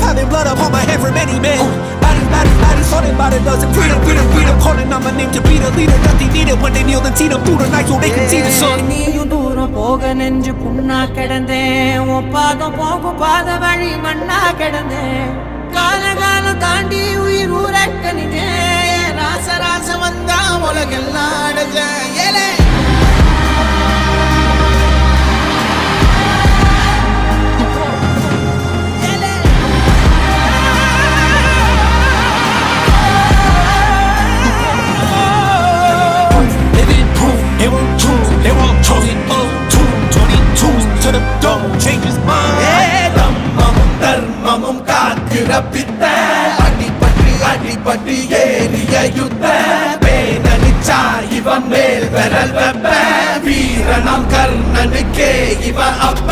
having blood upon my head for many men. Bodies haunted by the dozen. Freedom, calling on my name to be the leader. Nothing needed when they kneel and see them through the night so they can see the sun. நீயும் தூரம் போக நெஞ்சு புண்ணா கிடந்தேன், உன் பாதம் போகும் பாத வழி மண்ணா கிடந்தேன், காலம் தாண்டி உயிர் ஊரக்கணிஞ்சேன், ராச வந்தா உலகெல்லாம் அடைஞ்சேன். ஏலே தர்மமும் காக்கிற பித்த அடிபட்டு ஏறிய யுத்த பேனனிச்சா இவன் மேல் விரல் வெப்ப வீரனாம் கர்ணனுக்கே இவன் அப்ப